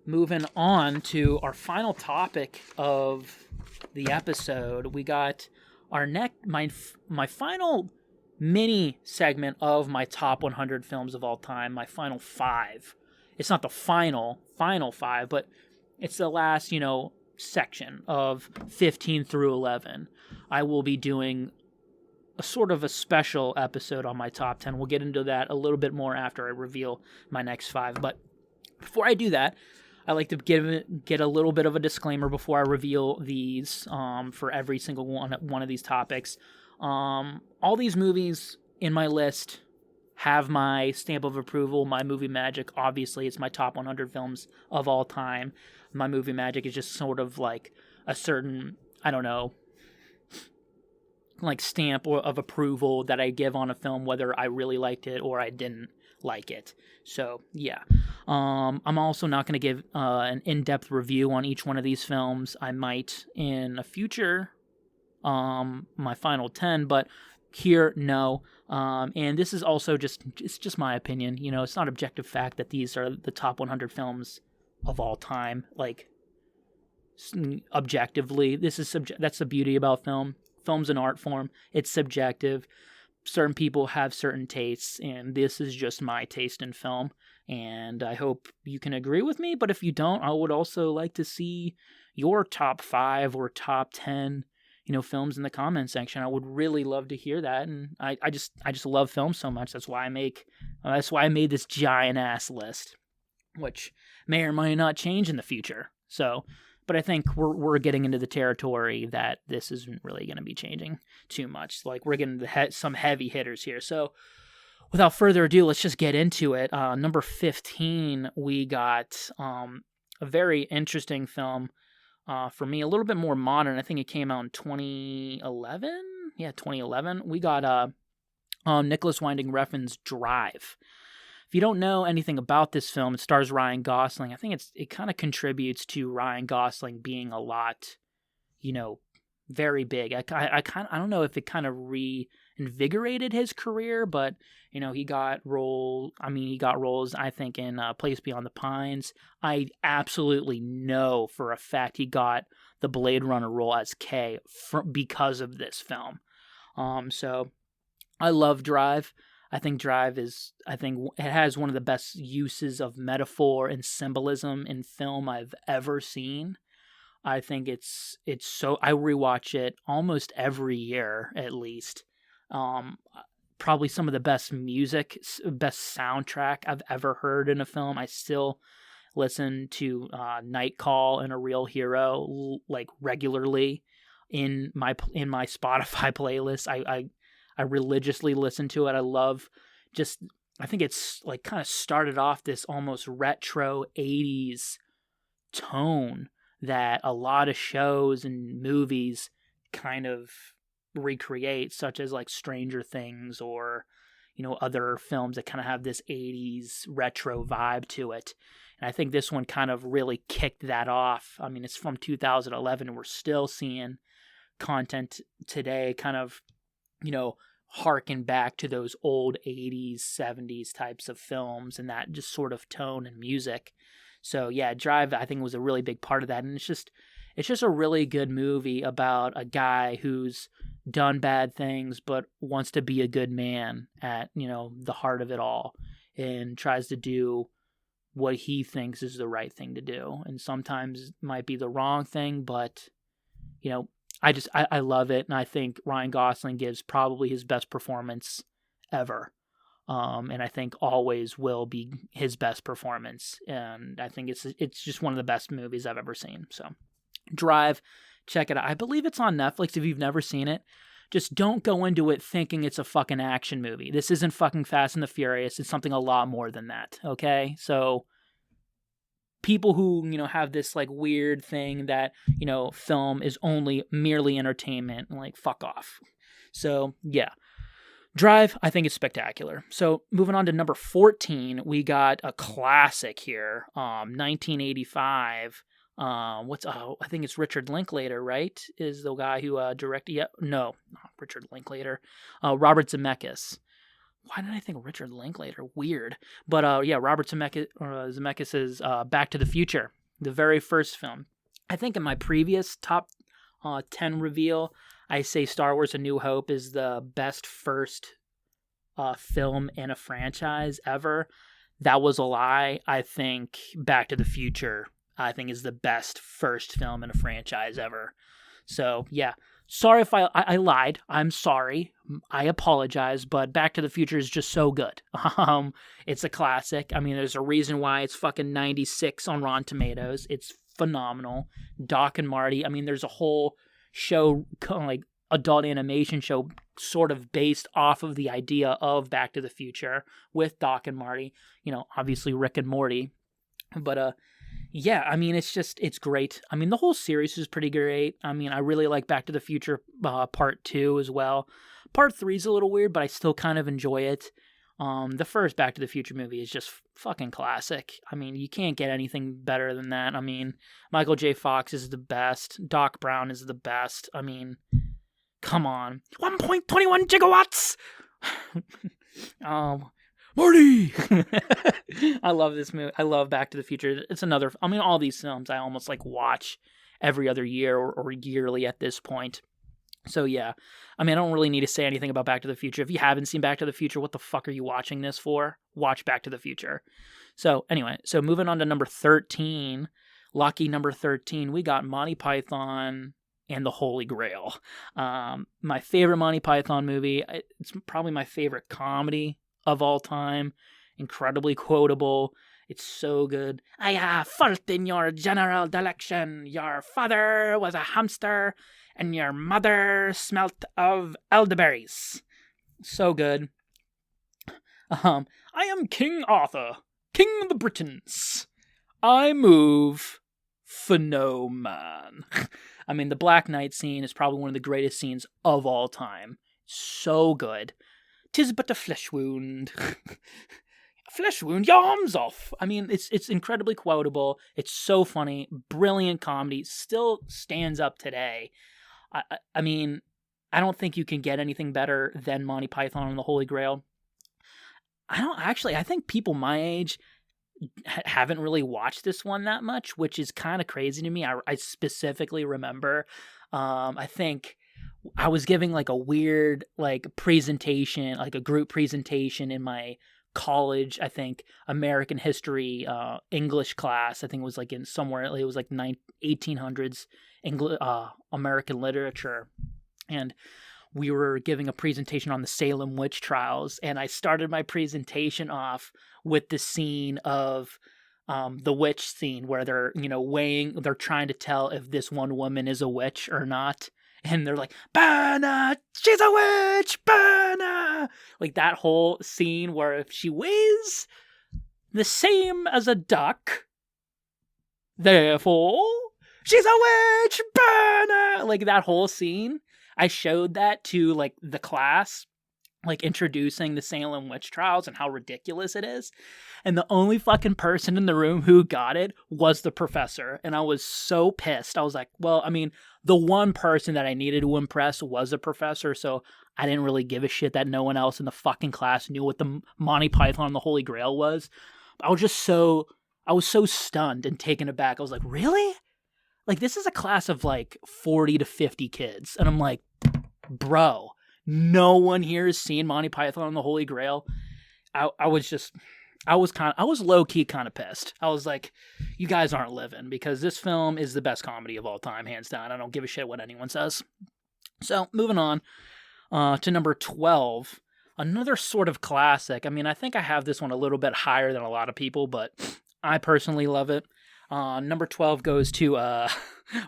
moving on to our final topic of the episode, we got our my final mini segment of my top 100 films of all time, my final 5. It's not the final 5, but it's the last, section of 15 through 11. I will be doing a sort of a special episode on my top 10. We'll get into that a little bit more after I reveal my next 5. But before I do that, I like to get a little bit of a disclaimer before I reveal these for every single one of these topics. All these movies in my list have my stamp of approval, my movie magic. Obviously, it's my top 100 films of all time. My movie magic is just sort of like a certain, I don't know, like stamp of approval that I give on a film, whether I really liked it or I didn't like it. So, yeah. I'm also not going to give an in-depth review on each one of these films. I might in a future, my final 10, but here, no. And this is also it's just my opinion. It's not objective fact that these are the top 100 films of all time. Like, objectively, that's the beauty about film. Film's an art form. It's subjective. Certain people have certain tastes, and this is just my taste in film. And I hope you can agree with me. But if you don't, I would also like to see your top 5 or top 10, films in the comment section. I would really love to hear that. And I just love film so much. That's why I made this giant ass list, which may or may not change in the future. So, but I think we're getting into the territory that this isn't really going to be changing too much. Like, we're getting some heavy hitters here. So, without further ado, let's just get into it. Number 15, we got a very interesting film for me, a little bit more modern. I think it came out in 2011. Yeah, 2011. We got Nicholas Winding Refn's Drive. If you don't know anything about this film, it stars Ryan Gosling. I think it kind of contributes to Ryan Gosling being a lot, very big. I don't know if it kind of reinvigorated his career, but he got roles. I think in Place Beyond the Pines. I absolutely know for a fact he got the Blade Runner role as K because of this film. So I love Drive. I think it has one of the best uses of metaphor and symbolism in film I've ever seen. I think it's so, I rewatch it almost every year at least. Probably some of the best music, best soundtrack I've ever heard in a film. I still listen to Night Call and A Real Hero like regularly in my Spotify playlist. I religiously listen to it. I think it's like kind of started off this almost retro 80s tone that a lot of shows and movies kind of recreate, such as like Stranger Things or, other films that kind of have this 80s retro vibe to it. And I think this one kind of really kicked that off. I mean, it's from 2011 and we're still seeing content today kind of, harken back to those old 80s, 70s types of films and that just sort of tone and music. So yeah, Drive, I think, was a really big part of that. And it's just a really good movie about a guy who's done bad things but wants to be a good man at, the heart of it all, and tries to do what he thinks is the right thing to do. And sometimes it might be the wrong thing, but, I love it, and I think Ryan Gosling gives probably his best performance ever, and I think always will be his best performance. And I think it's just one of the best movies I've ever seen. So, Drive, check it out. I believe it's on Netflix. If you've never seen it, just don't go into it thinking it's a fucking action movie. This isn't fucking Fast and the Furious. It's something a lot more than that. Okay, so people who, have this like weird thing that, film is only merely entertainment, like, fuck off. So, yeah. Drive, I think, is spectacular. So, moving on to number 14, we got a classic here, 1985. I think it's Richard Linklater, right? Is the guy who directed? Yeah, no, not Richard Linklater. Robert Zemeckis. Why did I think Richard Linklater? Weird. But yeah, Robert Zemeckis' Back to the Future. The very first film. I think in my previous top 10 reveal, I say Star Wars A New Hope is the best first film in a franchise ever. That was a lie. I think Back to the Future, I think, is the best first film in a franchise ever. So, yeah. Sorry if I lied. I'm sorry. I apologize, but Back to the Future is just so good. It's a classic. I mean, there's a reason why it's fucking 96 on Rotten Tomatoes. It's phenomenal. Doc and Marty. I mean, there's a whole show, kind of like adult animation show, sort of based off of the idea of Back to the Future with Doc and Marty. You know, obviously Rick and Morty. But, yeah, I mean, it's great. I mean, the whole series is pretty great. I mean, I really like Back to the Future Part 2 as well. Part 3 is a little weird, but I still kind of enjoy it. The first Back to the Future movie is just fucking classic. I mean, you can't get anything better than that. I mean, Michael J. Fox is the best. Doc Brown is the best. I mean, come on. 1.21 gigawatts! Marty! I love this movie. I love Back to the Future. It's another, I mean, all these films I almost like watch every other year or yearly at this point. So yeah, I mean, I don't really need to say anything about Back to the Future. If you haven't seen Back to the Future, what the fuck are you watching this for? Watch Back to the Future. So anyway, so moving on to number 13, lucky number 13, we got Monty Python and the Holy Grail. My favorite Monty Python movie. It's probably my favorite comedy of all time. Incredibly quotable. It's so good. I have fault in your general direction. Your father was a hamster, and your mother smelt of elderberries. So good. I am King Arthur, King of the Britons. I move for no man. I mean, the Black Knight scene is probably one of the greatest scenes of all time. So good. 'Tis but a flesh wound. Flesh wound, your arm's off. I mean, it's incredibly quotable. It's so funny. Brilliant comedy. Still stands up today. I mean, I don't think you can get anything better than Monty Python and the Holy Grail. I think people my age haven't really watched this one that much, which is kind of crazy to me. I specifically remember, I think I was giving like a weird like presentation, like a group presentation in my college, I think, American history English class. I think it was like in somewhere, it was like 1800s American literature. And we were giving a presentation on the Salem witch trials, and I started my presentation off with the scene of the witch scene where they're, they're trying to tell if this one woman is a witch or not. And they're like, Banna, she's a witch, Banna! Like that whole scene where if she weighs the same as a duck, therefore, she's a witch, Banna! Like that whole scene. I showed that to like the class, like introducing the Salem witch trials and how ridiculous it is. And the only fucking person in the room who got it was the professor. And I was so pissed. I was like, well, I mean, the one person that I needed to impress was the professor. So I didn't really give a shit that no one else in the fucking class knew what the Monty Python and the Holy Grail was. I was so stunned and taken aback. I was like, really? Like, this is a class of like 40 to 50 kids. And I'm like, bro, no one here has seen Monty Python and the Holy Grail. I was low-key kind of pissed. I was like, you guys aren't living, because this film is the best comedy of all time, hands down. I don't give a shit what anyone says. So, moving on to number 12, another sort of classic. I mean, I think I have this one a little bit higher than a lot of people, but I personally love it. Number 12 goes to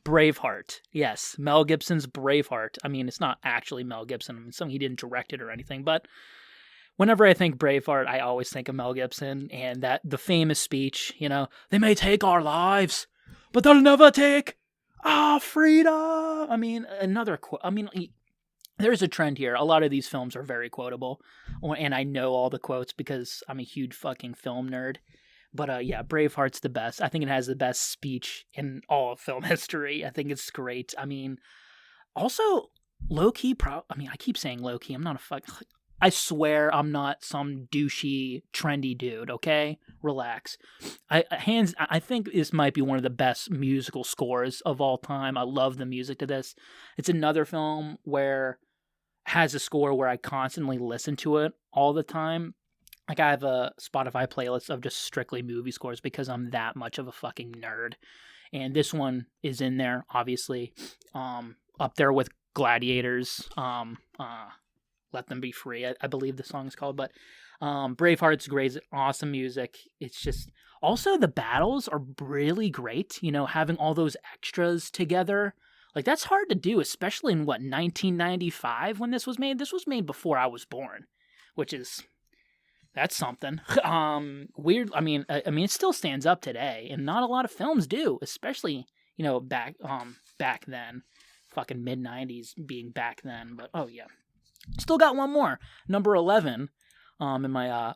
Braveheart. Yes, Mel Gibson's Braveheart. I mean, it's not actually Mel Gibson. I mean, he didn't direct it or anything, but whenever I think Braveheart, I always think of Mel Gibson and that the famous speech, they may take our lives, but they'll never take our freedom. I mean, there's a trend here. A lot of these films are very quotable, and I know all the quotes because I'm a huge fucking film nerd. But yeah, Braveheart's the best. I think it has the best speech in all of film history. I think it's great. I mean, also low-key, I keep saying low-key. I'm not a fuck. I swear I'm not some douchey, trendy dude, okay? Relax. I think this might be one of the best musical scores of all time. I love the music to this. It's another film where has a score where I constantly listen to it all the time. Like, I have a Spotify playlist of just strictly movie scores because I'm that much of a fucking nerd. And this one is in there, obviously, up there with Gladiators, Let Them Be Free, I believe the song is called. But Braveheart's great, awesome music. It's just, also the battles are really great, you know, having all those extras together. Like, that's hard to do, especially in, 1995 when this was made? This was made before I was born, which is, that's something. Weird. I mean, it still stands up today, and not a lot of films do, especially, you know, back then. Fucking mid-90s being back then, but oh yeah. Still got one more. Number 11 in my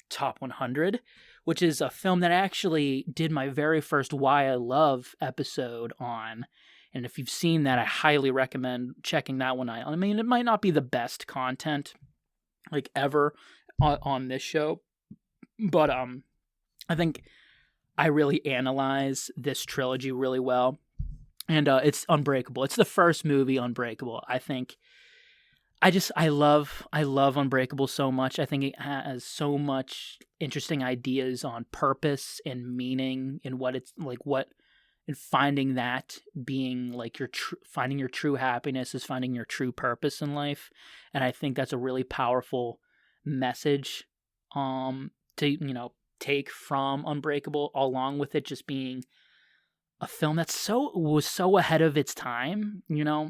top 100, which is a film that I actually did my very first Why I Love episode on. And if you've seen that, I highly recommend checking that one out. I mean, it might not be the best content, like, ever on this show, but I think I really analyze this trilogy really well. And it's Unbreakable. It's the first movie, Unbreakable. I think I love Unbreakable so much. I think it has so much interesting ideas on purpose and meaning and what it's like, and finding that being like finding your true happiness is finding your true purpose in life. And I think that's a really powerful message to, you know, take from Unbreakable, along with it just being a film that was so ahead of its time. You know,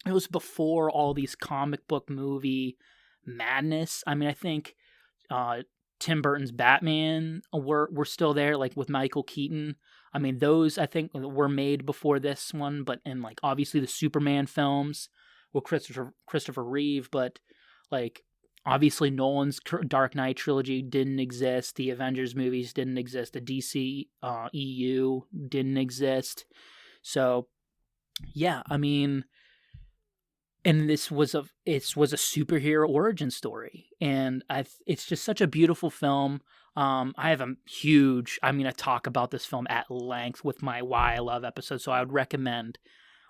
it was before all these comic book movie madness. I mean, I think Tim Burton's Batman were still there, like with Michael Keaton. I mean, those I think were made before this one, but in, like, obviously the Superman films with Christopher Reeve, but like obviously Nolan's Dark Knight trilogy didn't exist. The Avengers movies didn't exist. The DC EU didn't exist. Yeah, I mean, and this was a superhero origin story, and it's just such a beautiful film. I talk about this film at length with my Why I Love episode, so I would recommend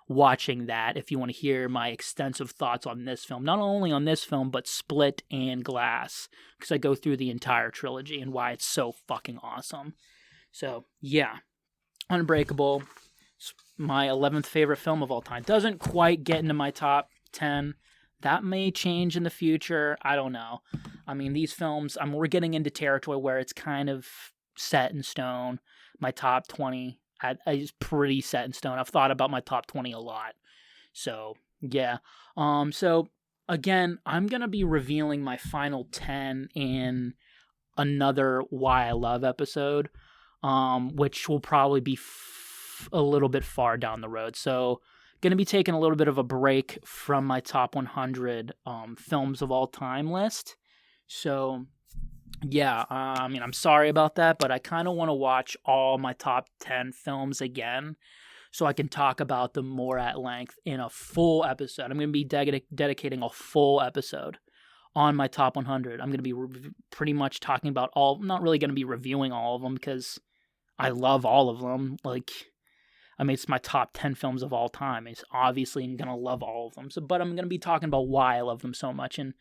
watching that if you want to hear my extensive thoughts on this film. Not only on this film, but Split and Glass, because I go through the entire trilogy and why it's so fucking awesome. So, yeah. Unbreakable, my 11th favorite film of all time. Doesn't quite get into my top 10. That may change in the future. I don't know. I mean, these films, we're getting into territory where it's kind of set in stone. My top 20 is pretty set in stone. I've thought about my top 20 a lot. So, yeah. So, again, I'm going to be revealing my final 10 in another Why I Love episode, which will probably be a little bit far down the road. So, going to be taking a little bit of a break from my top 100 films of all time list. So, yeah, I mean, I'm sorry about that, but I kind of want to watch all my top 10 films again so I can talk about them more at length in a full episode. I'm going to be dedicating a full episode on my top 100. I'm going to be pretty much talking about all, not really going to be reviewing all of them because I love all of them. Like, I mean, it's my top 10 films of all time. It's obviously I'm going to love all of them. But I'm going to be talking about why I love them so much and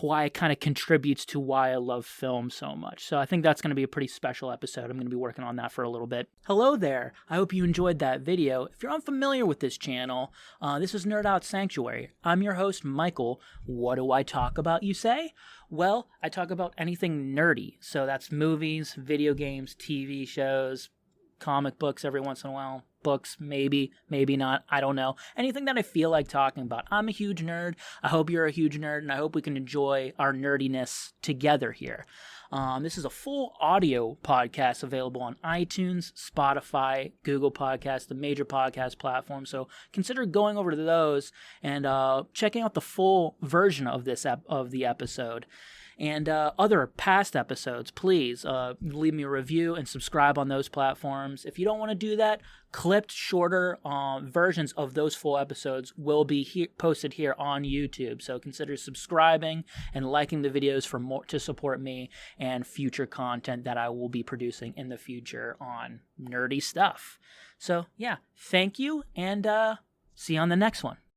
why it kind of contributes to why I love film so much. So I think that's going to be a pretty special episode. I'm going to be working on that for a little bit. Hello there. I hope you enjoyed that video. If you're unfamiliar with this channel, this is Nerd Out Sanctuary. I'm your host, Michael. What do I talk about, you say? Well, I talk about anything nerdy. So that's movies, video games, TV shows, comic books every once in a while. Books, maybe not, I don't know. Anything that I feel like talking about. I'm a huge nerd. I hope you're a huge nerd, and I hope we can enjoy our nerdiness together here. This is a full audio podcast available on iTunes, Spotify, Google Podcasts, the major podcast platforms. So consider going over to those and checking out the full version of the episode. and other past episodes, please leave me a review and subscribe on those platforms. If you don't want to do that, clipped, shorter versions of those full episodes will be posted here on YouTube. So consider subscribing and liking the videos for more to support me and future content that I will be producing in the future on nerdy stuff. So yeah, thank you, and see you on the next one.